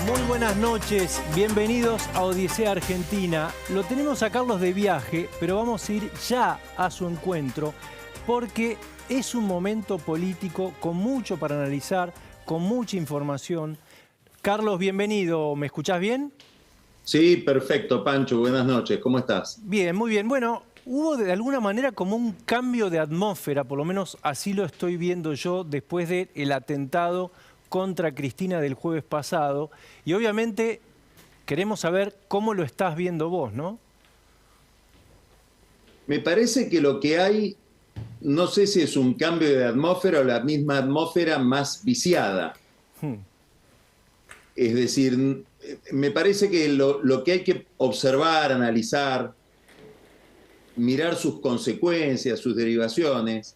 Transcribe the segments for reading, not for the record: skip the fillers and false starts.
Muy buenas noches, bienvenidos a Odisea Argentina. Lo tenemos a Carlos de viaje, pero vamos a ir ya a su encuentro porque es un momento político con mucho para analizar, con mucha información. Carlos, bienvenido, ¿me escuchás bien? Sí, perfecto, Pancho, buenas noches, ¿cómo estás? Bien, muy bien. Bueno, hubo de alguna manera como un cambio de atmósfera, por lo menos así lo estoy viendo yo, después del atentado contra Cristina del jueves pasado. Y obviamente queremos saber cómo lo estás viendo vos, ¿no? Me parece que lo que hay, no sé si es un cambio de atmósfera o la misma atmósfera más viciada. Es decir, me parece que lo que hay que observar, analizar, mirar sus consecuencias, sus derivaciones,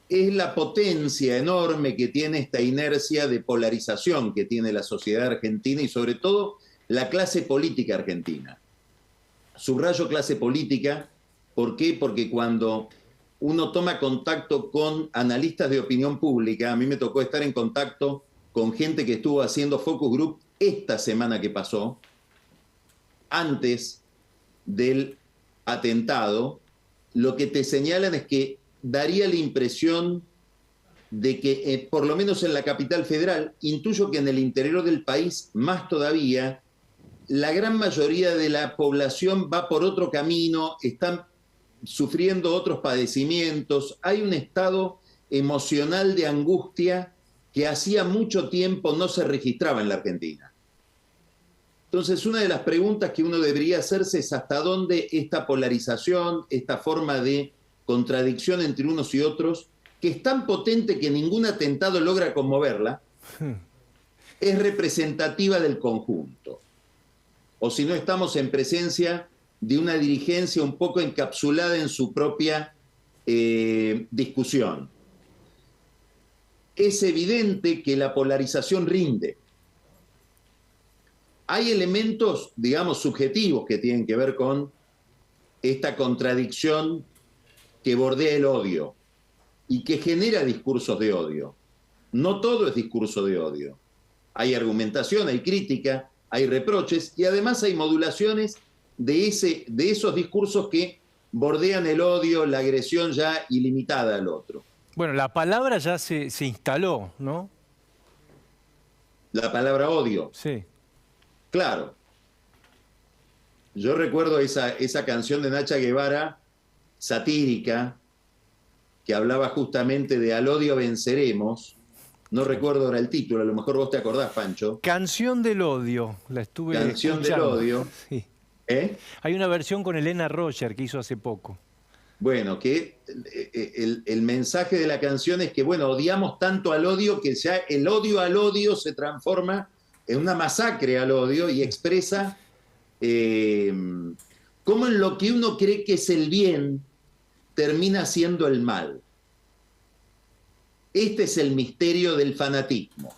es la potencia enorme que tiene esta inercia de polarización que tiene la sociedad argentina y sobre todo la clase política argentina. Subrayo clase política, ¿por qué? Porque cuando uno toma contacto con analistas de opinión pública, a mí me tocó estar en contacto con gente que estuvo haciendo focus group esta semana que pasó, antes del atentado, lo que te señalan es que daría la impresión de que, por lo menos en la capital federal, intuyo que en el interior del país, más todavía, la gran mayoría de la población va por otro camino, están sufriendo otros padecimientos, hay un estado emocional de angustia que hacía mucho tiempo no se registraba en la Argentina. Entonces, una de las preguntas que uno debería hacerse es hasta dónde esta polarización, esta forma de contradicción entre unos y otros, que es tan potente que ningún atentado logra conmoverla, es representativa del conjunto. O si no, estamos en presencia de una dirigencia un poco encapsulada en su propia discusión. Es evidente que la polarización rinde. Hay elementos, digamos, subjetivos que tienen que ver con esta contradicción que bordea el odio y que genera discursos de odio. No todo es discurso de odio. Hay argumentación, hay crítica, hay reproches y además hay modulaciones de esos discursos que bordean el odio, la agresión ya ilimitada al otro. Bueno, la palabra ya se instaló, ¿no? La palabra odio. Sí. Claro. Yo recuerdo esa canción de Nacha Guevara, satírica, que hablaba justamente de al odio venceremos. No recuerdo ahora el título, a lo mejor vos te acordás, Pancho. Canción del odio, la estuve Canción escuchando. del odio. Sí. ¿Eh? Hay una versión con Elena Roger que hizo hace poco. Bueno, que el mensaje de la canción es que, bueno, odiamos tanto al odio que ya el odio al odio se transforma en una masacre al odio y expresa cómo en lo que uno cree que es el bien termina siendo el mal. Este es el misterio del fanatismo.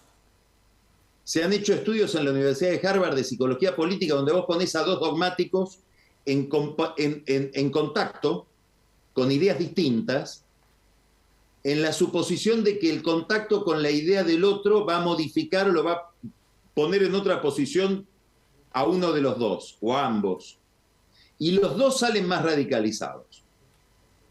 Se han hecho estudios en la Universidad de Harvard de psicología política donde vos ponés a dos dogmáticos en contacto con ideas distintas, en la suposición de que el contacto con la idea del otro va a modificar o lo va a poner en otra posición a uno de los dos o a ambos. Y los dos salen más radicalizados.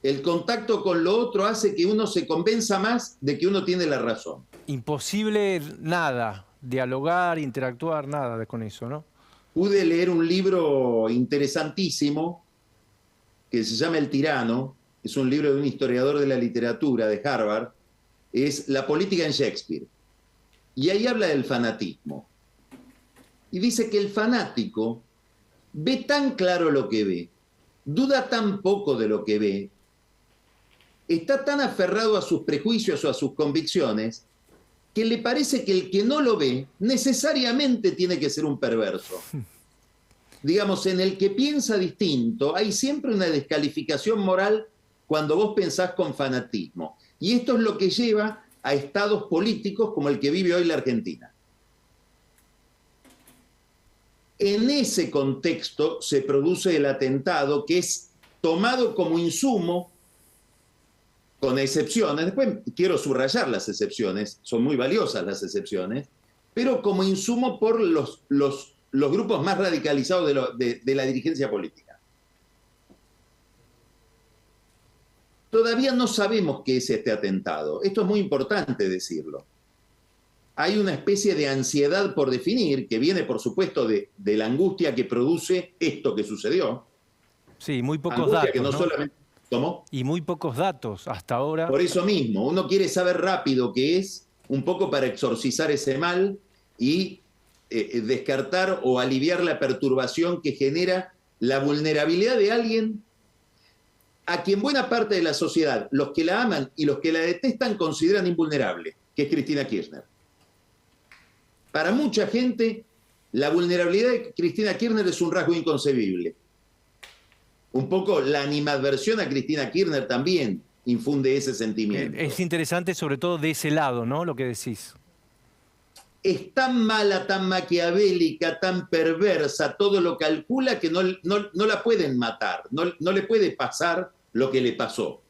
El contacto con lo otro hace que uno se convenza más de que uno tiene la razón. Imposible nada, dialogar, interactuar, nada con eso, ¿no? Pude leer un libro interesantísimo que se llama El tirano, es un libro de un historiador de la literatura de Harvard, es La política en Shakespeare. Y ahí habla del fanatismo. Y dice que el fanático ve tan claro lo que ve, duda tan poco de lo que ve, está tan aferrado a sus prejuicios o a sus convicciones, que le parece que el que no lo ve necesariamente tiene que ser un perverso. Digamos, en el que piensa distinto, hay siempre una descalificación moral cuando vos pensás con fanatismo. Y esto es lo que lleva a estados políticos como el que vive hoy la Argentina. En ese contexto se produce el atentado que es tomado como insumo, con excepciones. Después quiero subrayar las excepciones, son muy valiosas las excepciones, pero como insumo por los grupos más radicalizados de la dirigencia política. Todavía no sabemos qué es este atentado. Esto es muy importante decirlo. Hay una especie de ansiedad por definir, que viene, por supuesto, de la angustia que produce esto que sucedió. Sí, muy pocos angustia datos, que no ¿no? solamente... ¿Cómo? Y muy pocos datos hasta ahora. Por eso mismo, uno quiere saber rápido qué es, un poco para exorcizar ese mal y descartar o aliviar la perturbación que genera la vulnerabilidad de alguien a quien buena parte de la sociedad, los que la aman y los que la detestan, consideran invulnerable, que es Cristina Kirchner. Para mucha gente, la vulnerabilidad de Cristina Kirchner es un rasgo inconcebible. Un poco la animadversión a Cristina Kirchner también infunde ese sentimiento. Es interesante sobre todo de ese lado, ¿no? Lo que decís. Es tan mala, tan maquiavélica, tan perversa, todo lo calcula que no la pueden matar, no le puede pasar lo que le pasó.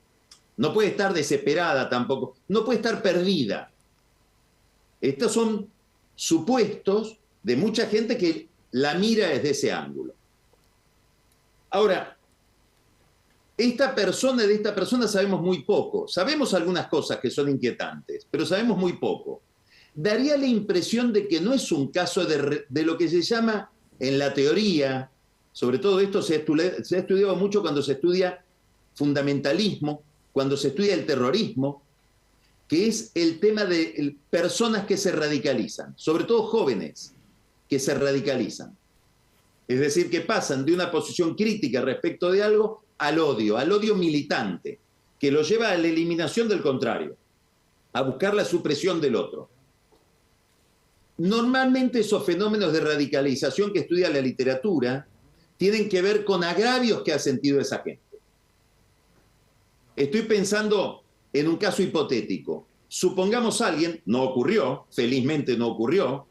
No puede estar desesperada tampoco, no puede estar perdida. Estos son supuestos de mucha gente que la mira desde ese ángulo. Ahora, de esta persona sabemos muy poco. Sabemos algunas cosas que son inquietantes, pero sabemos muy poco. Daría la impresión de que no es un caso de lo que se llama en la teoría, sobre todo esto se ha estudiado mucho cuando se estudia fundamentalismo, cuando se estudia el terrorismo, que es el tema de personas que se radicalizan, sobre todo jóvenes que se radicalizan. Es decir, que pasan de una posición crítica respecto de algo al odio militante, que lo lleva a la eliminación del contrario, a buscar la supresión del otro. Normalmente esos fenómenos de radicalización que estudia la literatura tienen que ver con agravios que ha sentido esa gente. Estoy pensando en un caso hipotético. Supongamos a alguien, no ocurrió, felizmente no ocurrió,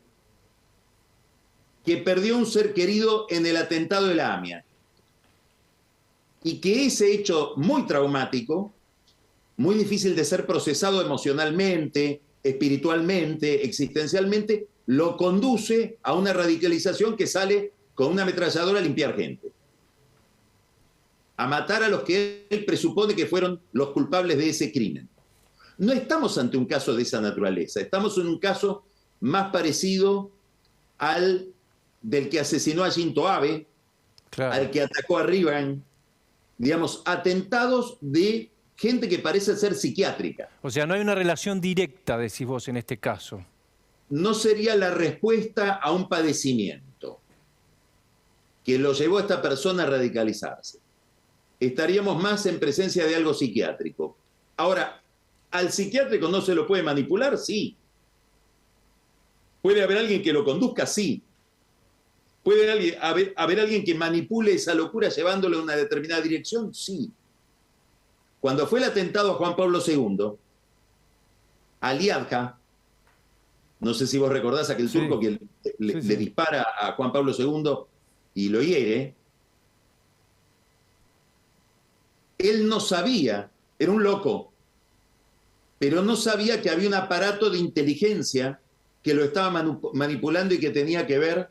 que perdió un ser querido en el atentado de la AMIA. Y que ese hecho muy traumático, muy difícil de ser procesado emocionalmente, espiritualmente, existencialmente, lo conduce a una radicalización que sale con una ametralladora a limpiar gente, a matar a los que él presupone que fueron los culpables de ese crimen. No estamos ante un caso de esa naturaleza, estamos en un caso más parecido al del que asesinó a Shinzo Abe, claro, al que atacó a Rivan, digamos, atentados de gente que parece ser psiquiátrica. O sea, no hay una relación directa, decís vos, en este caso. No sería la respuesta a un padecimiento que lo llevó a esta persona a radicalizarse. Estaríamos más en presencia de algo psiquiátrico. Ahora, ¿al psiquiátrico no se lo puede manipular? Sí. ¿Puede haber alguien que lo conduzca? Sí. ¿Puede haber alguien que manipule esa locura llevándolo en una determinada dirección? Sí. Cuando fue el atentado a Juan Pablo II, Aliadja, no sé si vos recordás aquel turco que le dispara a Juan Pablo II y lo hiere, él no sabía, era un loco, pero no sabía que había un aparato de inteligencia que lo estaba manipulando y que tenía que ver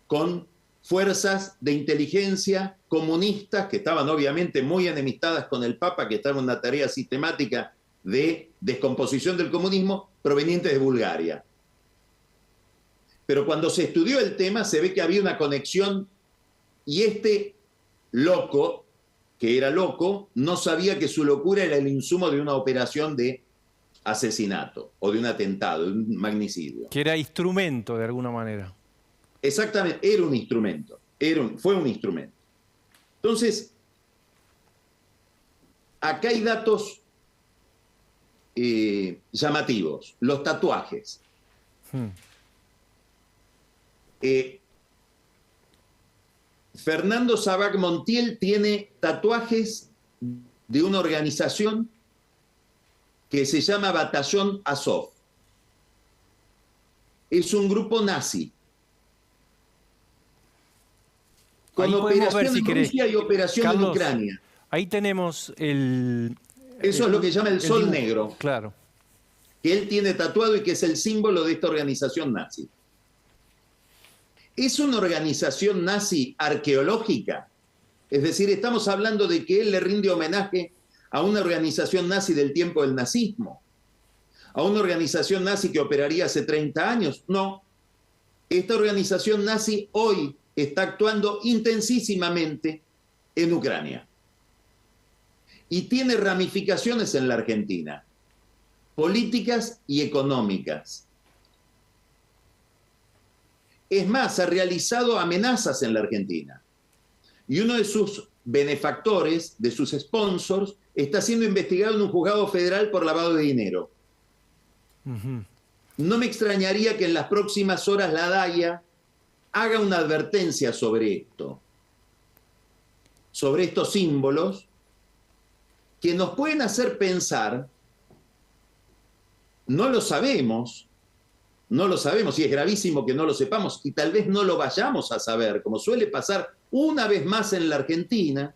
con fuerzas de inteligencia comunistas que estaban obviamente muy enemistadas con el Papa, que estaba en una tarea sistemática de descomposición del comunismo provenientes de Bulgaria. Pero cuando se estudió el tema se ve que había una conexión y este loco, que era loco, no sabía que su locura era el insumo de una operación de asesinato o de un atentado, de un magnicidio. Que era instrumento de alguna manera. Exactamente, era un instrumento, fue un instrumento. Entonces, acá hay datos llamativos, los tatuajes. Fernando Sabac Montiel tiene tatuajes de una organización que se llama Batallón Azov. Es un grupo nazi. Con operación en Rusia y operación en Ucrania. Ahí tenemos el... Eso es lo que llama el Sol Negro. Claro. Que él tiene tatuado y que es el símbolo de esta organización nazi. ¿Es una organización nazi arqueológica? Es decir, estamos hablando de que él le rinde homenaje a una organización nazi del tiempo del nazismo, a una organización nazi que operaría hace 30 años. No, esta organización nazi hoy está actuando intensísimamente en Ucrania y tiene ramificaciones en la Argentina, políticas y económicas. Es más, ha realizado amenazas en la Argentina. Y uno de sus benefactores, de sus sponsors, está siendo investigado en un juzgado federal por lavado de dinero. No me extrañaría que en las próximas horas la DAIA haga una advertencia sobre esto, sobre estos símbolos que nos pueden hacer pensar, no lo sabemos y es gravísimo que no lo sepamos y tal vez no lo vayamos a saber, como suele pasar una vez más en la Argentina,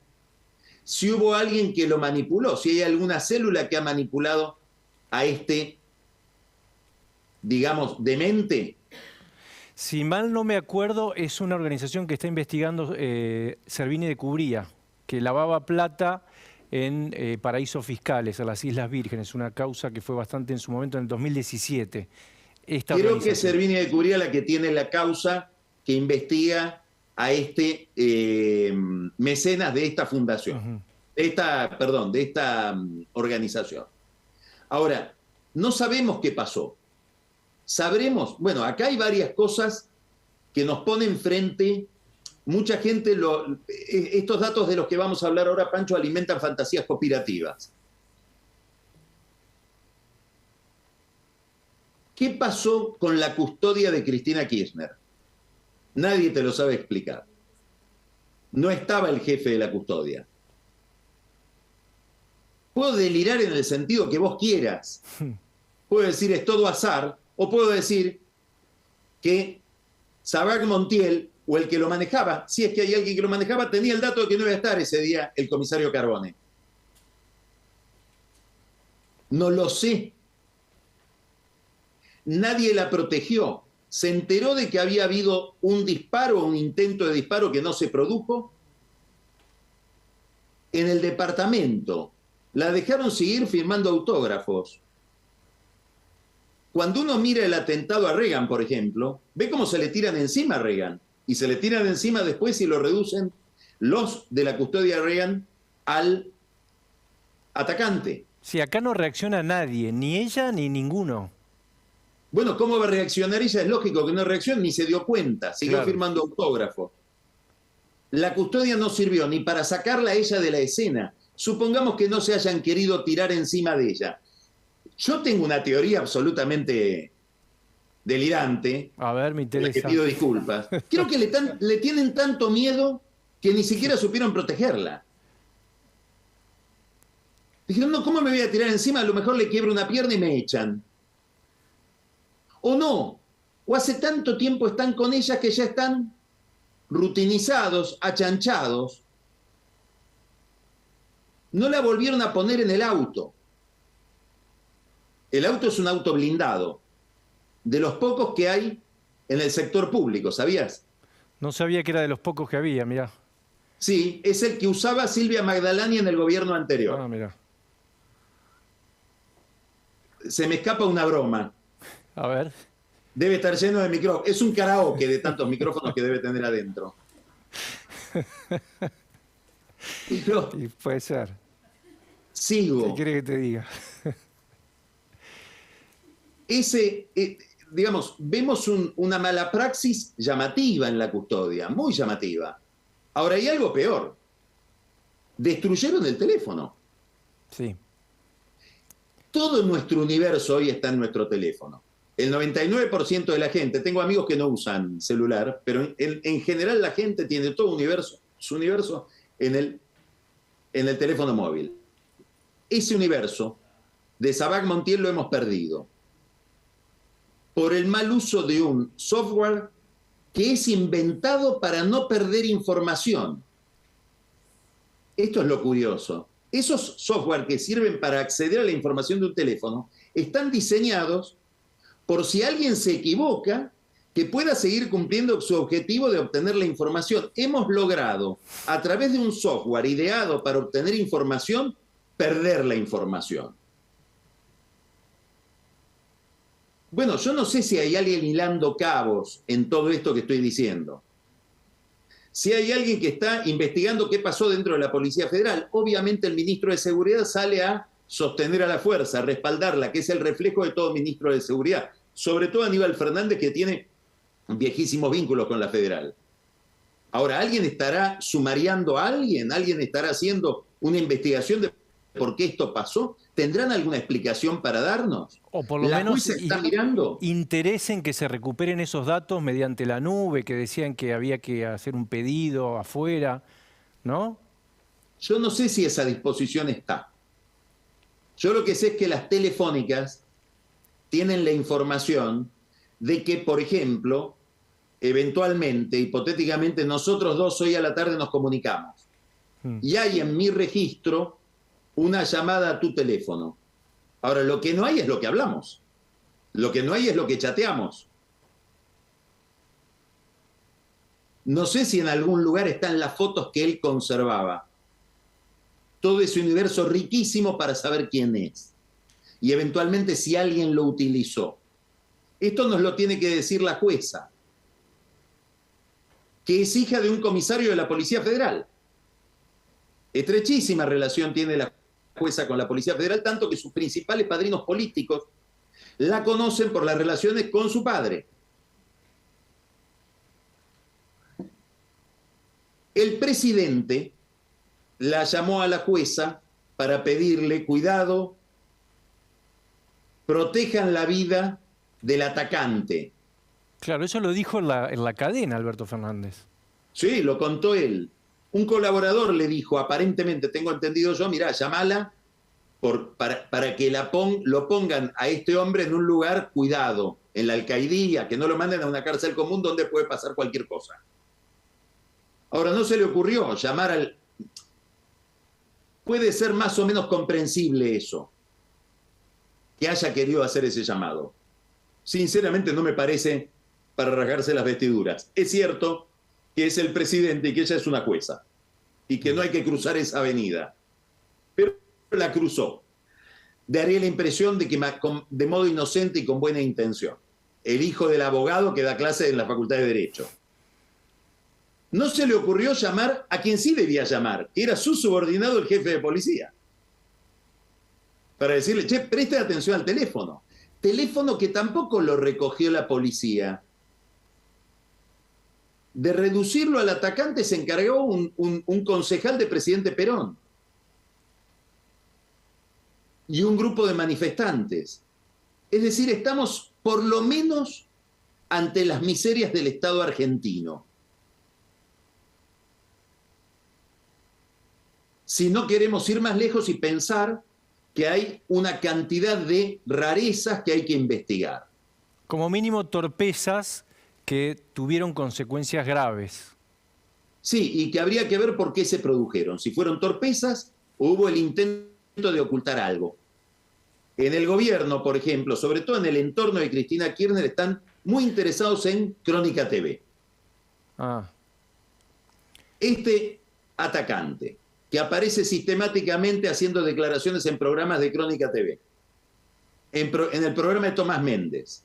si hubo alguien que lo manipuló, si hay alguna célula que ha manipulado a este, digamos, demente. Si mal no me acuerdo, es una organización que está investigando Servini de Cubría, que lavaba plata en paraísos fiscales, a las Islas Vírgenes, una causa que fue bastante en su momento, en el 2017. Creo que es Servini de Cubría la que tiene la causa que investiga a este mecenas de esta fundación, de esta organización. Ahora, no sabemos qué pasó. Sabremos, bueno, acá hay varias cosas que nos ponen frente. Mucha gente, estos datos de los que vamos a hablar ahora, Pancho, alimentan fantasías conspirativas. ¿Qué pasó con la custodia de Cristina Kirchner? Nadie te lo sabe explicar. No estaba el jefe de la custodia. Puedo delirar en el sentido que vos quieras. Puedo decir es todo azar, o puedo decir que Sabac Montiel, o el que lo manejaba, si es que hay alguien que lo manejaba, tenía el dato de que no iba a estar ese día el comisario Carbone. No lo sé. Nadie la protegió. Se enteró de que había habido un disparo, un intento de disparo que no se produjo en el departamento. La dejaron seguir firmando autógrafos. Cuando uno mira el atentado a Reagan, por ejemplo, ve cómo se le tiran encima a Reagan. Y se le tiran encima después y lo reducen los de la custodia de Reagan al atacante. Sí, acá no reacciona nadie, ni ella ni ninguno. Bueno, ¿cómo va a reaccionar ella? Es lógico que no reaccione, ni se dio cuenta, siguió firmando autógrafos. La custodia no sirvió ni para sacarla a ella de la escena. Supongamos que no se hayan querido tirar encima de ella. Yo tengo una teoría absolutamente delirante. A ver, me interesa. Que pido disculpas. Creo que le tienen tanto miedo que ni siquiera supieron protegerla. Dijeron, no, ¿cómo me voy a tirar encima? A lo mejor le quiebro una pierna y me echan. O no, o hace tanto tiempo están con ella que ya están rutinizados, achanchados. No la volvieron a poner en el auto. El auto es un auto blindado, de los pocos que hay en el sector público, ¿sabías? No sabía que era de los pocos que había, mirá. Sí, es el que usaba Silvia Magdalani en el gobierno anterior. Ah, mirá. Se me escapa una broma. A ver. Debe estar lleno de micrófonos. Es un karaoke de tantos micrófonos que debe tener adentro. Pero, y puede ser. Sigo. ¿Qué quiere que te diga? Digamos, vemos una mala praxis llamativa en la custodia, muy llamativa. Ahora hay algo peor. Destruyeron el teléfono. Sí. Todo nuestro universo hoy está en nuestro teléfono. El 99% de la gente, tengo amigos que no usan celular, pero en general la gente tiene todo su universo en el teléfono móvil. Ese universo de Sabac Montiel lo hemos perdido por el mal uso de un software que es inventado para no perder información. Esto es lo curioso. Esos software que sirven para acceder a la información de un teléfono están diseñados por si alguien se equivoca que pueda seguir cumpliendo su objetivo de obtener la información. Hemos logrado, a través de un software ideado para obtener información, perder la información. Bueno, yo no sé si hay alguien hilando cabos en todo esto que estoy diciendo. Si hay alguien que está investigando qué pasó dentro de la Policía Federal, obviamente el ministro de Seguridad sale a sostener a la fuerza, a respaldarla, que es el reflejo de todo ministro de Seguridad. Sobre todo Aníbal Fernández, que tiene viejísimos vínculos con la Federal. Ahora, ¿alguien estará sumariando a alguien? ¿Alguien estará haciendo una investigación de por qué esto pasó? ¿Tendrán alguna explicación para darnos? O por lo ¿La menos jueza está mirando? interés en que se recuperen esos datos mediante la nube, que decían que había que hacer un pedido afuera, ¿no? Yo no sé si esa disposición está. Yo lo que sé es que las telefónicas tienen la información de que, por ejemplo, eventualmente, hipotéticamente, nosotros dos hoy a la tarde nos comunicamos. Y hay en mi registro una llamada a tu teléfono. Ahora, lo que no hay es lo que hablamos. Lo que no hay es lo que chateamos. No sé si en algún lugar están las fotos que él conservaba. Todo ese universo riquísimo para saber quién es. Y eventualmente si alguien lo utilizó. Esto nos lo tiene que decir la jueza, que es hija de un comisario de la Policía Federal. Estrechísima relación tiene la jueza con la Policía Federal, tanto que sus principales padrinos políticos la conocen por las relaciones con su padre. El presidente la llamó a la jueza para pedirle cuidado, protejan la vida del atacante. Claro, eso lo dijo en la cadena Alberto Fernández. Sí, lo contó él. Un colaborador le dijo, aparentemente, tengo entendido yo, mirá, llamala para que lo pongan a este hombre en un lugar cuidado, en la alcaidía, que no lo manden a una cárcel común donde puede pasar cualquier cosa. Ahora, no se le ocurrió llamar al... Puede ser más o menos comprensible eso, que haya querido hacer ese llamado. Sinceramente no me parece para rasgarse las vestiduras. Es cierto que es el presidente y que ella es una jueza y que no hay que cruzar esa avenida, pero la cruzó. Daría la impresión de que de modo inocente y con buena intención. El hijo del abogado que da clase en la Facultad de Derecho. No se le ocurrió llamar a quien sí debía llamar, que era su subordinado, el jefe de policía, para decirle, che, preste atención al teléfono. Teléfono que tampoco lo recogió la policía. De reducirlo al atacante se encargó un concejal de presidente Perón y un grupo de manifestantes. Es decir, estamos por lo menos ante las miserias del Estado argentino. Si no queremos ir más lejos y pensar que hay una cantidad de rarezas que hay que investigar. Como mínimo torpezas que tuvieron consecuencias graves. Sí, y que habría que ver por qué se produjeron. Si fueron torpezas o hubo el intento de ocultar algo. En el gobierno, por ejemplo, sobre todo en el entorno de Cristina Kirchner, están muy interesados en Crónica TV. Este atacante, que aparece sistemáticamente haciendo declaraciones en programas de Crónica TV, en el programa de Tomás Méndez.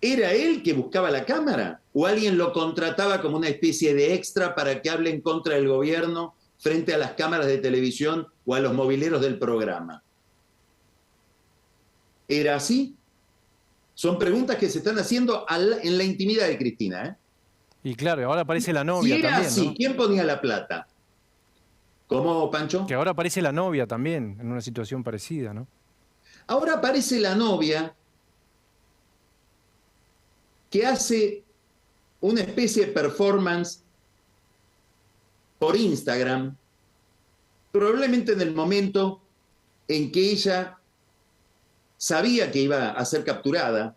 ¿Era él que buscaba la cámara? ¿O alguien lo contrataba como una especie de extra para que hable en contra del gobierno frente a las cámaras de televisión o a los mobileros del programa? ¿Era así? Son preguntas que se están haciendo en la intimidad de Cristina, ¿eh? Y claro, ahora aparece la novia si era también, así, ¿no? ¿Quién ponía la plata? ¿Cómo, Pancho? Que ahora aparece la novia también, en una situación parecida, ¿no? Ahora aparece la novia que hace una especie de performance por Instagram, probablemente en el momento en que ella sabía que iba a ser capturada,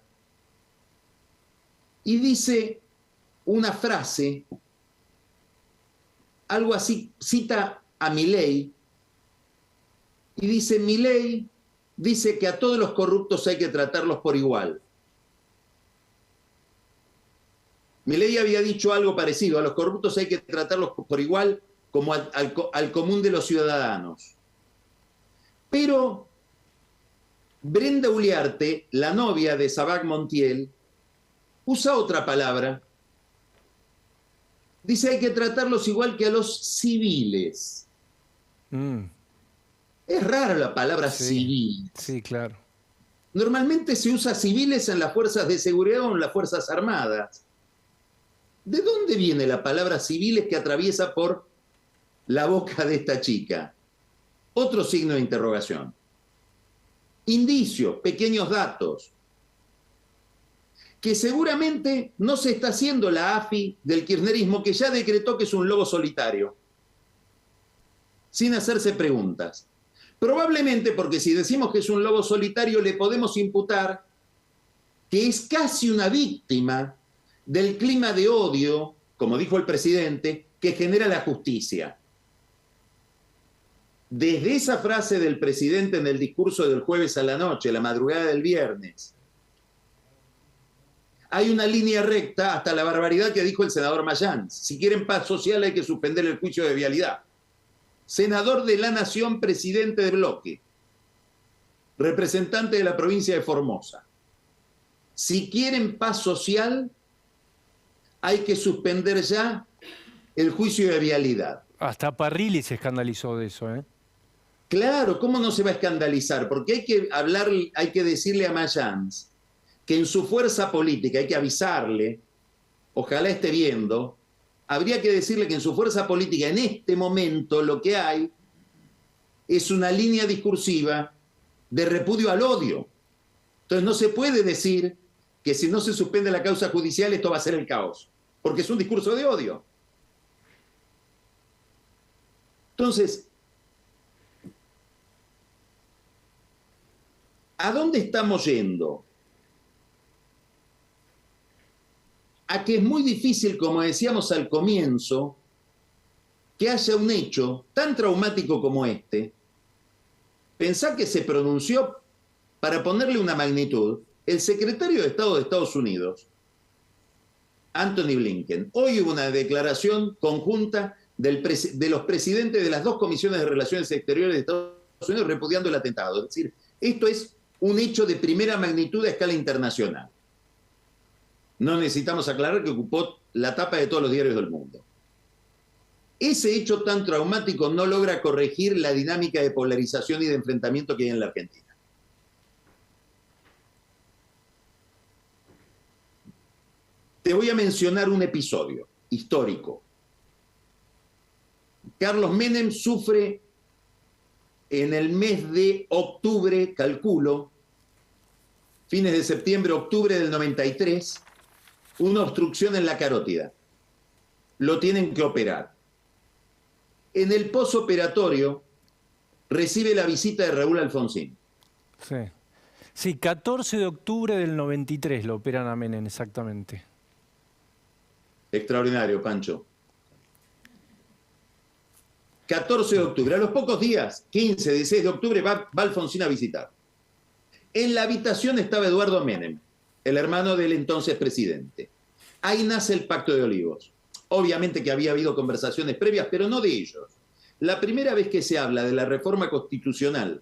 y dice una frase, algo así, cita a Milei, y dice, Milei dice que a todos los corruptos hay que tratarlos por igual. Milei había dicho algo parecido: a los corruptos hay que tratarlos por igual como al común de los ciudadanos. Pero Brenda Uliarte, la novia de Sabac Montiel, usa otra palabra. Dice hay que tratarlos igual que a los civiles. Es rara la palabra civil. Sí, claro. Normalmente se usa civiles en las fuerzas de seguridad o en las fuerzas armadas. ¿De dónde viene la palabra civiles que atraviesa por la boca de esta chica? Otro signo de interrogación. Indicios, pequeños datos, que seguramente no se está haciendo la AFI del kirchnerismo, que ya decretó que es un lobo solitario, sin hacerse preguntas. Probablemente porque si decimos que es un lobo solitario le podemos imputar que es casi una víctima del clima de odio, como dijo el presidente, que genera la justicia. Desde esa frase del presidente en el discurso del jueves a la noche, la madrugada del viernes, hay una línea recta hasta la barbaridad que dijo el senador Mayans. Si quieren paz social hay que suspender el juicio de vialidad. Senador de la Nación, presidente de bloque, representante de la provincia de Formosa. Si quieren paz social, hay que suspender ya el juicio de vialidad. Hasta Parrilli se escandalizó de eso, ¿eh? Claro, ¿cómo no se va a escandalizar? Porque hay que decirle a Mayans que en su fuerza política, hay que avisarle, ojalá esté viendo, habría que decirle que en su fuerza política, en este momento, lo que hay es una línea discursiva de repudio al odio. Entonces no se puede decir que si no se suspende la causa judicial esto va a ser el caos, porque es un discurso de odio. Entonces, ¿a dónde estamos yendo? A que es muy difícil, como decíamos al comienzo, que haya un hecho tan traumático como este. Pensá que se pronunció, para ponerle una magnitud, el secretario de Estado de Estados Unidos, Anthony Blinken. Hoy hubo una declaración conjunta de los presidentes de las dos comisiones de Relaciones Exteriores de Estados Unidos repudiando el atentado. Es decir, esto es un hecho de primera magnitud a escala internacional. No necesitamos aclarar que ocupó la tapa de todos los diarios del mundo. Ese hecho tan traumático no logra corregir la dinámica de polarización y de enfrentamiento que hay en la Argentina. Te voy a mencionar un episodio histórico. Carlos Menem sufre en el mes de octubre, calculo, fines de septiembre, octubre del 93, una obstrucción en la carótida. Lo tienen que operar. En el posoperatorio recibe la visita de Raúl Alfonsín. Sí. Sí, 14 de octubre del 93 lo operan a Menem, exactamente. Extraordinario, Pancho. 14 de octubre. A los pocos días, 15, 16 de octubre, va Alfonsín a visitar. En la habitación estaba Eduardo Menem, el hermano del entonces presidente. Ahí nace el Pacto de Olivos. Obviamente que había habido conversaciones previas, pero no de ellos. La primera vez que se habla de la reforma constitucional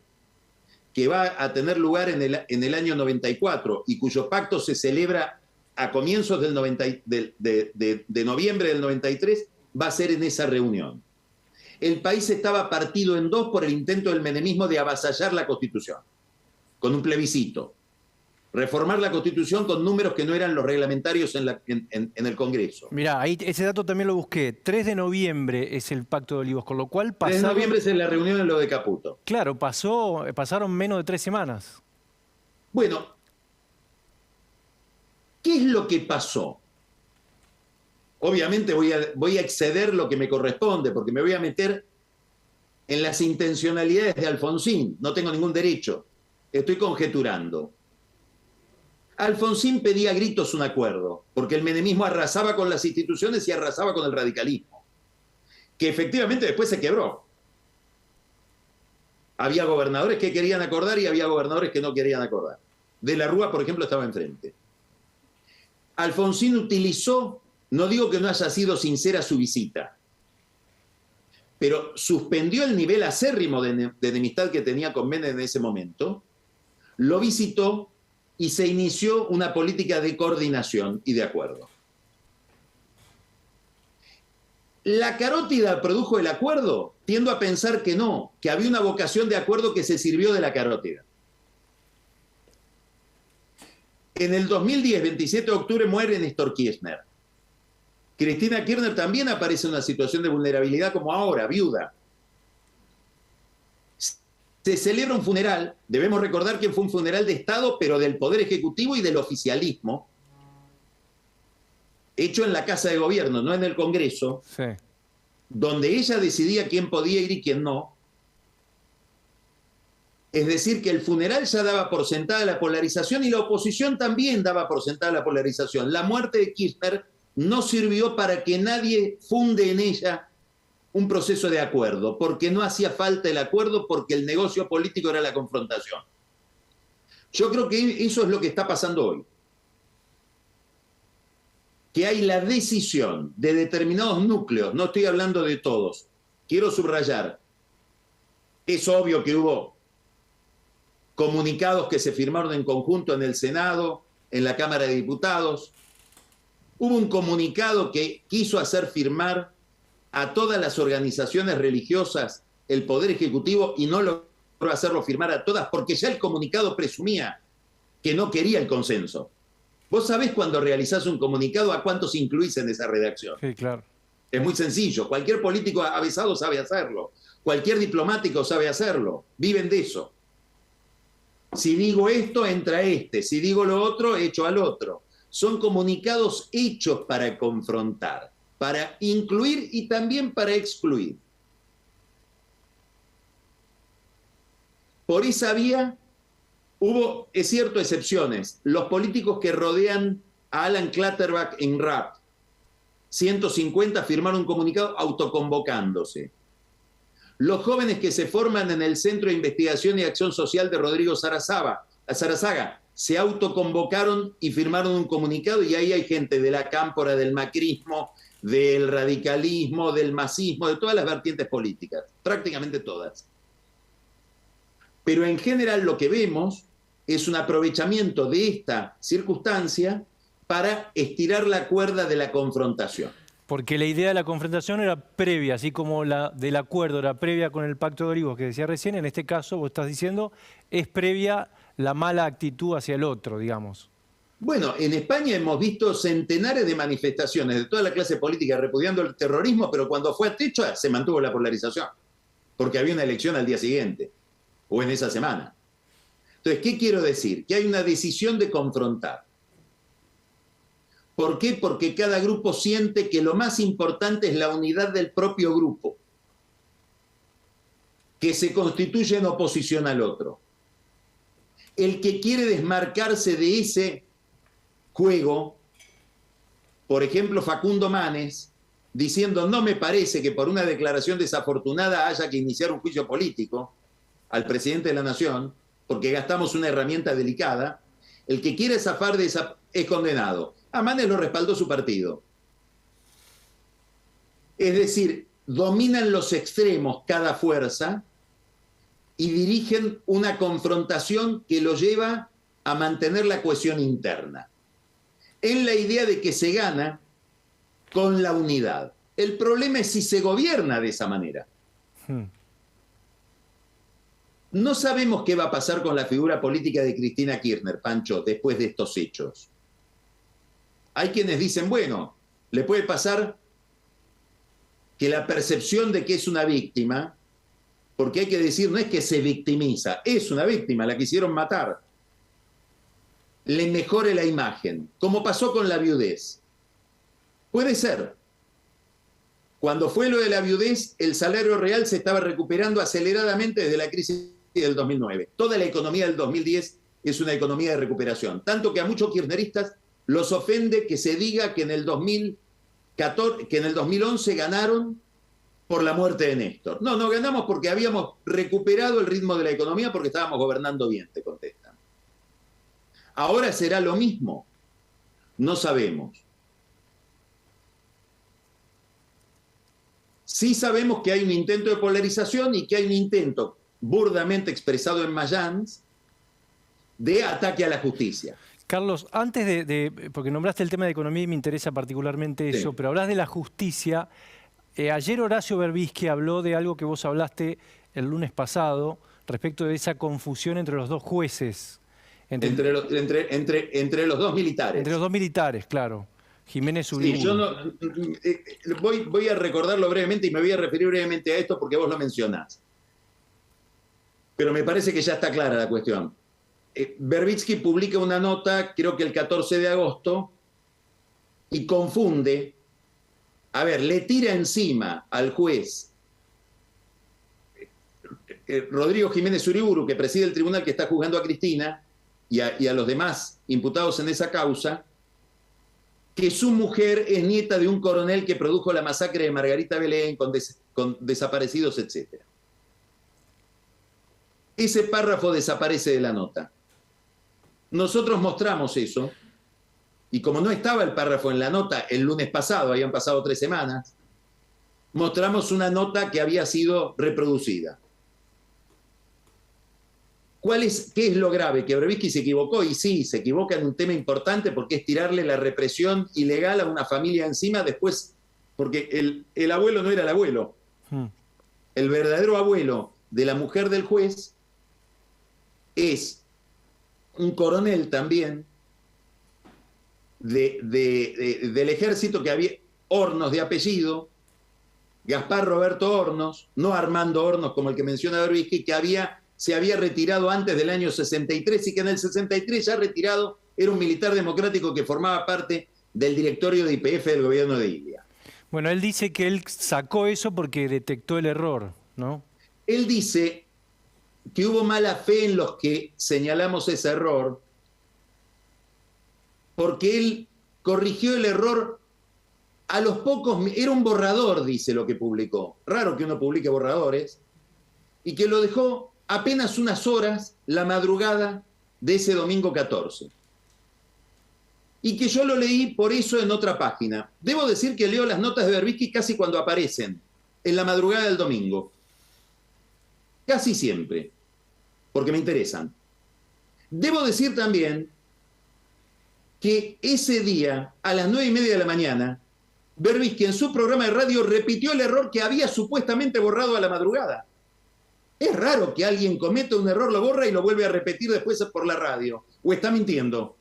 que va a tener lugar en el año 94 y cuyo pacto se celebra a comienzos de noviembre del 93, va a ser en esa reunión. El país estaba partido en dos por el intento del menemismo de avasallar la Constitución, con un plebiscito. Reformar la Constitución con números que no eran los reglamentarios en el Congreso. Mirá, ahí ese dato también lo busqué. 3 de noviembre es el Pacto de Olivos, con lo cual pasaron... 3 de noviembre es en la reunión en lo de Caputo. Claro, pasaron menos de 3 semanas. Bueno, ¿qué es lo que pasó? Obviamente voy a exceder lo que me corresponde, porque me voy a meter en las intencionalidades de Alfonsín. No tengo ningún derecho. Estoy conjeturando. Alfonsín pedía a gritos un acuerdo, porque el menemismo arrasaba con las instituciones y arrasaba con el radicalismo, que efectivamente después se quebró. Había gobernadores que querían acordar y había gobernadores que no querían acordar. De la Rúa, por ejemplo, estaba enfrente. Alfonsín utilizó No digo que no haya sido sincera su visita, pero suspendió el nivel acérrimo de enemistad que tenía con Menem en ese momento, lo visitó y se inició una política de coordinación y de acuerdo. ¿La carótida produjo el acuerdo? Tiendo a pensar que no, que había una vocación de acuerdo que se sirvió de la carótida. En el 2010, 27 de octubre, muere Néstor Kirchner. Cristina Kirchner también aparece en una situación de vulnerabilidad como ahora, viuda. Se celebra un funeral, debemos recordar que fue un funeral de Estado, pero del Poder Ejecutivo y del oficialismo, hecho en la Casa de Gobierno, no en el Congreso, sí, donde ella decidía quién podía ir y quién no. Es decir, que el funeral ya daba por sentada la polarización y la oposición también daba por sentada la polarización. La muerte de Kirchner no sirvió para que nadie funde en ella un proceso de acuerdo, porque no hacía falta el acuerdo, porque el negocio político era la confrontación. Yo creo que eso es lo que está pasando hoy. Que hay la decisión de determinados núcleos, no estoy hablando de todos, quiero subrayar, es obvio que hubo comunicados que se firmaron en conjunto en el Senado, en la Cámara de Diputados, hubo un comunicado que quiso hacer firmar a todas las organizaciones religiosas el Poder Ejecutivo y no logró hacerlo firmar a todas porque ya el comunicado presumía que no quería el consenso. Vos sabés cuando realizás un comunicado a cuántos incluís en esa redacción. Sí, claro. Es muy sencillo. Cualquier político avisado sabe hacerlo. Cualquier diplomático sabe hacerlo. Viven de eso. Si digo esto, entra este. Si digo lo otro, echo al otro. Son comunicados hechos para confrontar, para incluir y también para excluir. Por esa vía hubo, es cierto, excepciones. Los políticos que rodean a Alan Clutterbuck en RAP, 150 firmaron un comunicado autoconvocándose. Los jóvenes que se forman en el Centro de Investigación y Acción Social de Rodrigo Sarazaga se autoconvocaron y firmaron un comunicado, y ahí hay gente de la cámpora, del macrismo, del radicalismo, del masismo, de todas las vertientes políticas, prácticamente todas. Pero en general lo que vemos es un aprovechamiento de esta circunstancia para estirar la cuerda de la confrontación. Porque la idea de la confrontación era previa, así como la del acuerdo era previa con el Pacto de Olivos que decía recién, en este caso, vos estás diciendo, es previa la mala actitud hacia el otro, digamos. Bueno, en España hemos visto centenares de manifestaciones de toda la clase política repudiando el terrorismo, pero cuando fue a Techo se mantuvo la polarización, porque había una elección al día siguiente, o en esa semana. Entonces, ¿qué quiero decir? Que hay una decisión de confrontar. ¿Por qué? Porque cada grupo siente que lo más importante es la unidad del propio grupo, que se constituye en oposición al otro. El que quiere desmarcarse de ese juego, por ejemplo, Facundo Manes, diciendo no me parece que por una declaración desafortunada haya que iniciar un juicio político al presidente de la Nación, porque gastamos una herramienta delicada, el que quiere zafar de esa es condenado. A Manes lo respaldó su partido. Es decir, dominan los extremos cada fuerza y dirigen una confrontación que lo lleva a mantener la cohesión interna, en la idea de que se gana con la unidad. El problema es si se gobierna de esa manera. No sabemos qué va a pasar con la figura política de Cristina Kirchner, Pancho, después de estos hechos. Hay quienes dicen, bueno, le puede pasar que la percepción de que es una víctima, porque hay que decir, no es que se victimiza, es una víctima, la quisieron matar, le mejore la imagen, como pasó con la viudez. Puede ser. Cuando fue lo de la viudez, el salario real se estaba recuperando aceleradamente desde la crisis del 2009. Toda la economía del 2010 es una economía de recuperación. Tanto que a muchos kirchneristas los ofende que se diga que en el 2011 ganaron por la muerte de Néstor. No, no ganamos porque habíamos recuperado el ritmo de la economía porque estábamos gobernando bien, te contestan. Ahora será lo mismo. No sabemos. Sí sabemos que hay un intento de polarización y que hay un intento burdamente expresado en Mayans de ataque a la justicia. Carlos, antes porque nombraste el tema de economía y me interesa particularmente eso, Sí. pero hablas de la justicia. Ayer Horacio Berbisky habló de algo que vos hablaste el lunes pasado respecto de esa confusión entre los dos jueces. Entre los dos militares. Entre los dos militares, claro. Jiménez Uriburu. Sí, yo no, voy a recordarlo brevemente y me voy a referir brevemente a esto porque vos lo mencionás. Pero me parece que ya está clara la cuestión. Berbisky publica una nota, creo que el 14 de agosto, y confunde, le tira encima al juez Rodrigo Jiménez Uriburu, que preside el tribunal que está juzgando a Cristina, y a los demás imputados en esa causa, que su mujer es nieta de un coronel que produjo la masacre de Margarita Belén con desaparecidos, etc. Ese párrafo desaparece de la nota. Nosotros mostramos eso, y como no estaba el párrafo en la nota el lunes pasado, habían pasado 3 semanas, mostramos una nota que había sido reproducida. ¿Qué es lo grave? Que Berbisky se equivocó, y sí, se equivoca en un tema importante porque es tirarle la represión ilegal a una familia encima después, porque el abuelo no era el abuelo. El verdadero abuelo de la mujer del juez es un coronel también del ejército que había, Hornos de apellido, Gaspar Roberto Hornos, no Armando Hornos como el que menciona Berbisky, que se había retirado antes del año 63 y que en el 63 ya retirado era un militar democrático que formaba parte del directorio de YPF del gobierno de Ilia. Bueno, él dice que él sacó eso porque detectó el error, ¿no? Él dice que hubo mala fe en los que señalamos ese error porque él corrigió el error a los pocos, era un borrador, dice lo que publicó. Raro que uno publique borradores, y que lo dejó apenas unas horas la madrugada de ese domingo 14. Y que yo lo leí por eso en otra página. Debo decir que leo las notas de Berbisky casi cuando aparecen, en la madrugada del domingo. Casi siempre, porque me interesan. Debo decir también que ese día, a las 9:30 de la mañana, Berbisky en su programa de radio repitió el error que había supuestamente borrado a la madrugada. Es raro que alguien cometa un error, lo borra y lo vuelve a repetir después por la radio. ¿O está mintiendo?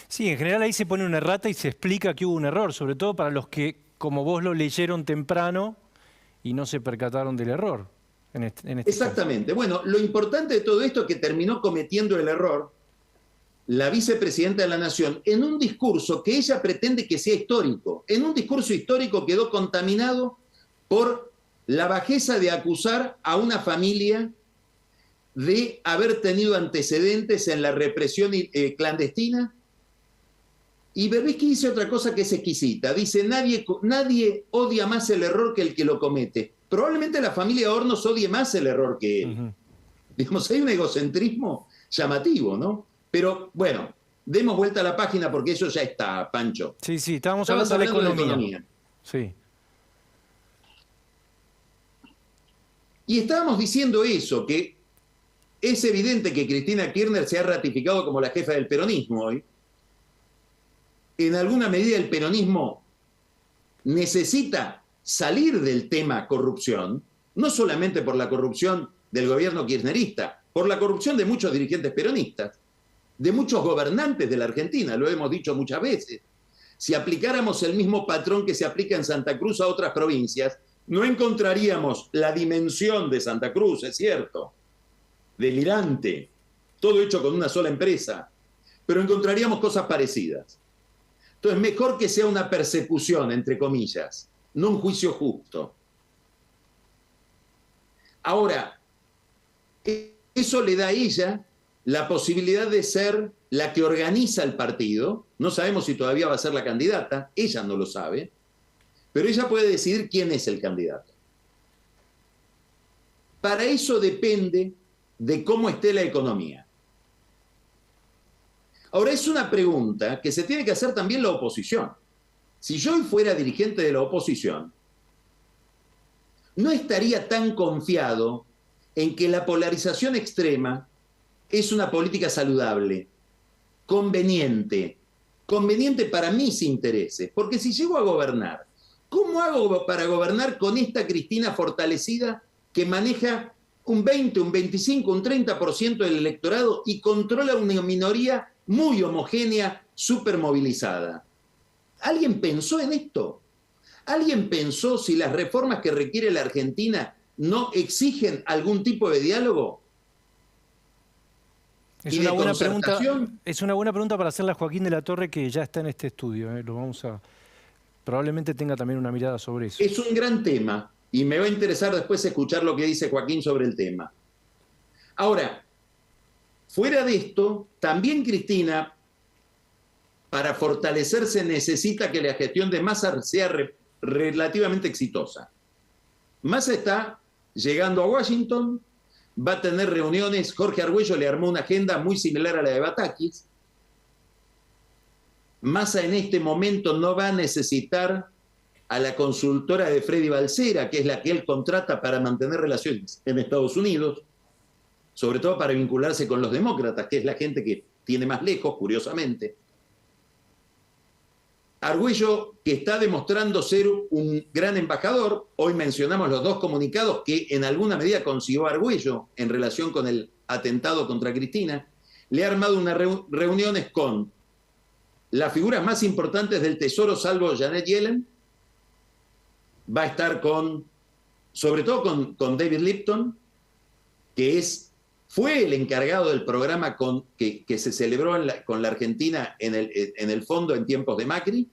Sí, en general ahí se pone una errata y se explica que hubo un error, sobre todo para los que, como vos, lo leyeron temprano y no se percataron del error. En este Exactamente. Caso. Bueno, lo importante de todo esto es que terminó cometiendo el error la vicepresidenta de la Nación en un discurso que ella pretende que sea histórico. En un discurso histórico quedó contaminado por la bajeza de acusar a una familia de haber tenido antecedentes en la represión clandestina. Y Berbisky dice otra cosa que es exquisita. Dice, nadie odia más el error que el que lo comete. Probablemente la familia Hornos odie más el error que él. Digamos, hay un egocentrismo llamativo, ¿no? Pero bueno, demos vuelta a la página porque eso ya está, Pancho. Sí, estábamos hablando de la economía. Sí. Y estábamos diciendo eso, que es evidente que Cristina Kirchner se ha ratificado como la jefa del peronismo hoy. En alguna medida el peronismo necesita salir del tema corrupción, no solamente por la corrupción del gobierno kirchnerista, por la corrupción de muchos dirigentes peronistas, de muchos gobernantes de la Argentina, lo hemos dicho muchas veces. Si aplicáramos el mismo patrón que se aplica en Santa Cruz a otras provincias, no encontraríamos la dimensión de Santa Cruz, es cierto, delirante, todo hecho con una sola empresa, pero encontraríamos cosas parecidas. Entonces, mejor que sea una persecución, entre comillas, no un juicio justo. Ahora, eso le da a ella la posibilidad de ser la que organiza el partido. No sabemos si todavía va a ser la candidata, ella no lo sabe, pero ella puede decidir quién es el candidato. Para eso depende de cómo esté la economía. Ahora, es una pregunta que se tiene que hacer también la oposición. Si yo fuera dirigente de la oposición, no estaría tan confiado en que la polarización extrema es una política saludable, conveniente para mis intereses. Porque si llego a gobernar, ¿cómo hago para gobernar con esta Cristina fortalecida que maneja un 20, un 25, un 30% del electorado y controla una minoría muy homogénea, súper movilizada? ¿Alguien pensó en esto? ¿Alguien pensó si las reformas que requiere la Argentina no exigen algún tipo de diálogo? Es una buena pregunta, es una buena pregunta para hacerle a Joaquín de la Torre, que ya está en este estudio. Lo vamos a, probablemente tenga también una mirada sobre eso. Es un gran tema y me va a interesar después escuchar lo que dice Joaquín sobre el tema. Ahora, fuera de esto, también Cristina, para fortalecerse, necesita que la gestión de Massa sea relativamente exitosa. Massa está llegando a Washington, va a tener reuniones. Jorge Argüello le armó una agenda muy similar a la de Batakis. Massa en este momento no va a necesitar a la consultora de Freddy Balsera, que es la que él contrata para mantener relaciones en Estados Unidos, sobre todo para vincularse con los demócratas, que es la gente que tiene más lejos, curiosamente. Argüello, que está demostrando ser un gran embajador. Hoy mencionamos los dos comunicados que en alguna medida consiguió Argüello en relación con el atentado contra Cristina. Le ha armado unas reuniones con las figuras más importantes del Tesoro, salvo Janet Yellen. Va a estar sobre todo con David Lipton, que fue el encargado del programa que se celebró con la Argentina en el fondo en tiempos de Macri,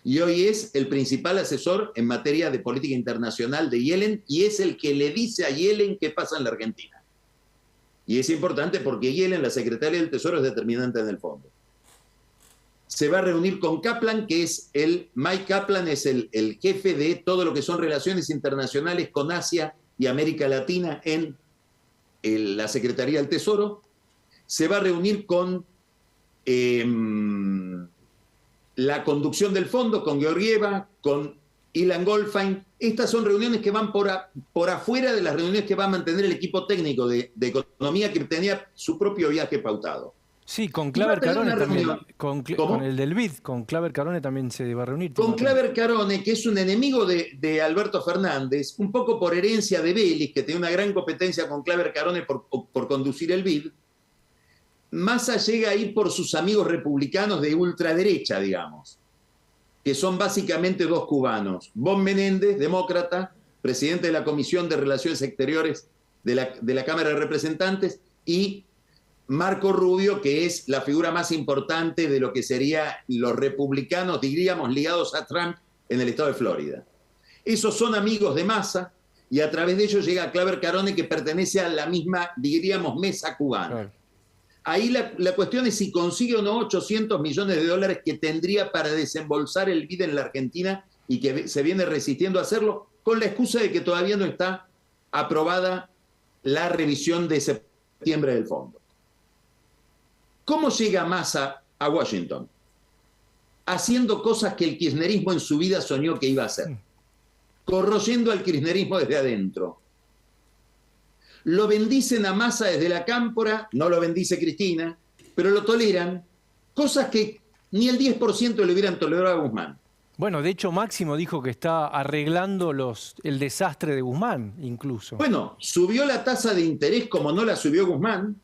y hoy es el principal asesor en materia de política internacional de Yellen, y es el que le dice a Yellen qué pasa en la Argentina. Y es importante porque Yellen, la secretaria del Tesoro, es determinante en el fondo. Se va a reunir con Kaplan, Mike Kaplan es el jefe de todo lo que son relaciones internacionales con Asia y América Latina en la Secretaría del Tesoro. Se va a reunir con la conducción del fondo, con Georgieva, con Ilan Goldfein. Estas son reuniones que van por afuera de las reuniones que va a mantener el equipo técnico de economía, que tenía su propio viaje pautado. Sí, con Claver Carone también, con el del BID, con Claver Carone también se va a reunir. Con Claver Carone, que es un enemigo de Alberto Fernández, un poco por herencia de Vélez, que tiene una gran competencia con Claver Carone por conducir el BID. Massa llega ahí por sus amigos republicanos de ultraderecha, digamos, que son básicamente dos cubanos. Bob Menéndez, demócrata, presidente de la Comisión de Relaciones Exteriores de la Cámara de Representantes, y Marco Rubio, que es la figura más importante de lo que serían los republicanos, diríamos, ligados a Trump en el estado de Florida. Esos son amigos de Massa, y a través de ellos llega Claver Carone, que pertenece a la misma, diríamos, mesa cubana. Claro. Ahí la cuestión es si consigue o no 800 millones de dólares que tendría para desembolsar el BID en la Argentina, y que se viene resistiendo a hacerlo con la excusa de que todavía no está aprobada la revisión de septiembre del fondo. ¿Cómo llega Massa a Washington? Haciendo cosas que el kirchnerismo en su vida soñó que iba a hacer. Corroyendo al kirchnerismo desde adentro. Lo bendicen a Massa desde la cámpora, no lo bendice Cristina, pero lo toleran, cosas que ni el 10% le hubieran tolerado a Guzmán. Bueno, de hecho Máximo dijo que está arreglando el desastre de Guzmán, incluso. Bueno, subió la tasa de interés como no la subió Guzmán.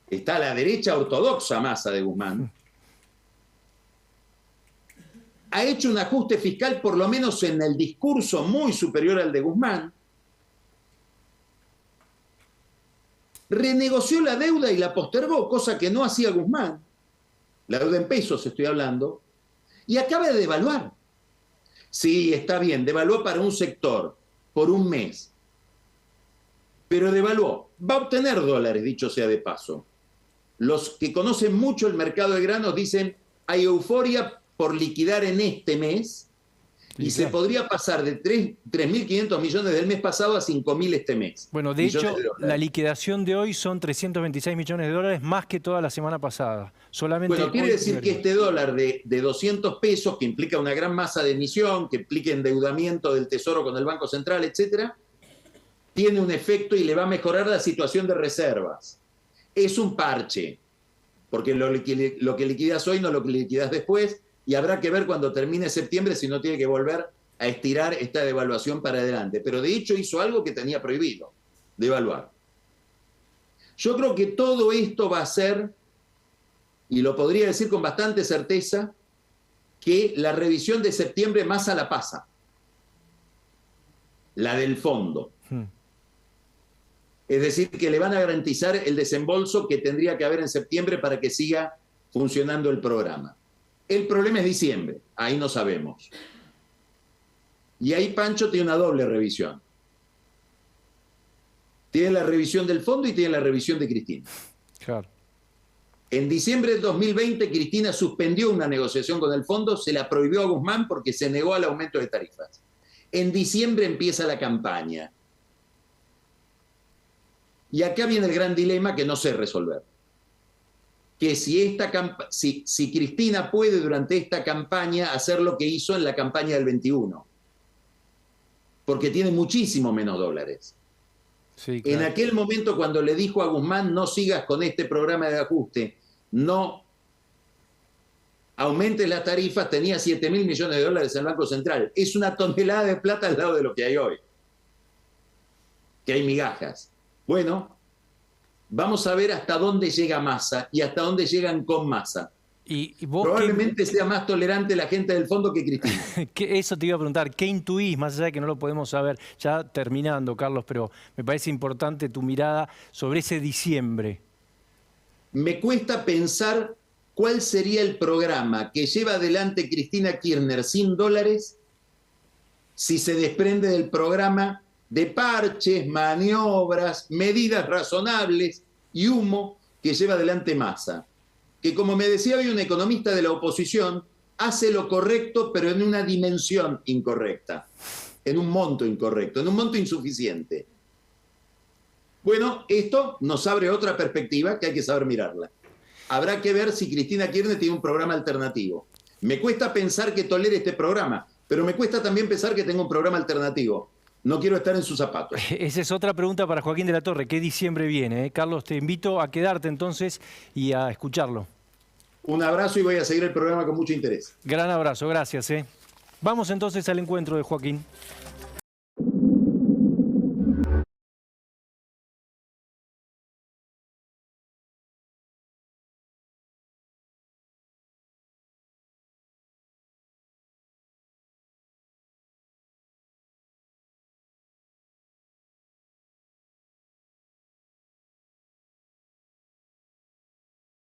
Está a la derecha ortodoxa Massa de Guzmán. Ha hecho un ajuste fiscal, por lo menos en el discurso, muy superior al de Guzmán. Renegoció la deuda y la postergó, cosa que no hacía Guzmán. La deuda en pesos estoy hablando. Y acaba de devaluar. Sí, está bien, devaluó para un sector, por un mes. Pero devaluó. Va a obtener dólares, dicho sea de paso. Los que conocen mucho el mercado de granos dicen, hay euforia por liquidar en este mes, Y se podría pasar de 3.500 millones del mes pasado a 5.000 este mes. Bueno, de hecho, la liquidación de hoy son 326 millones de dólares más que toda la semana pasada. Solamente bueno, quiere decir que este dólar de 200 pesos, que implica una gran masa de emisión, que implica endeudamiento del Tesoro con el Banco Central, etcétera, tiene un efecto y le va a mejorar la situación de reservas. Es un parche, porque lo que liquidas hoy no lo que liquidas después, y habrá que ver cuando termine septiembre si no tiene que volver a estirar esta devaluación para adelante. Pero de hecho hizo algo que tenía prohibido, devaluar. Yo creo que todo esto va a ser, y lo podría decir con bastante certeza, que la revisión de septiembre Massa la pasa. La del fondo. Es decir, que le van a garantizar el desembolso que tendría que haber en septiembre para que siga funcionando el programa. El problema es diciembre, ahí no sabemos. Y ahí Pancho tiene una doble revisión. Tiene la revisión del fondo y tiene la revisión de Cristina. Claro. En diciembre del 2020, Cristina suspendió una negociación con el fondo, se la prohibió a Guzmán porque se negó al aumento de tarifas. En diciembre empieza la campaña. Y acá viene el gran dilema que no sé resolver. Que si Cristina puede durante esta campaña hacer lo que hizo en la campaña del 21, porque tiene muchísimo menos dólares. Sí, claro. En aquel momento cuando le dijo a Guzmán no sigas con este programa de ajuste, no aumentes las tarifas, tenía 7.000 millones de dólares en el Banco Central. Es una tonelada de plata al lado de lo que hay hoy, que hay migajas. Bueno, vamos a ver hasta dónde llega Massa y hasta dónde llegan con Massa. ¿Y vos probablemente sea más tolerante la gente del fondo que Cristina. Eso te iba a preguntar, ¿qué intuís? Más allá de que no lo podemos saber, ya terminando, Carlos, pero me parece importante tu mirada sobre ese diciembre. Me cuesta pensar cuál sería el programa que lleva adelante Cristina Kirchner sin dólares si se desprende del programa de parches, maniobras, medidas razonables y humo que lleva adelante Massa. Que como me decía hoy un economista de la oposición, hace lo correcto pero en una dimensión incorrecta, en un monto incorrecto, en un monto insuficiente. Bueno, esto nos abre otra perspectiva que hay que saber mirarla. Habrá que ver si Cristina Kirchner tiene un programa alternativo. Me cuesta pensar que tolere este programa, pero me cuesta también pensar que tenga un programa alternativo. No quiero estar en sus zapatos. Esa es otra pregunta para Joaquín de la Torre. ¿Qué diciembre viene? Carlos, te invito a quedarte entonces y a escucharlo. Un abrazo y voy a seguir el programa con mucho interés. Gran abrazo, gracias. Vamos entonces al encuentro de Joaquín.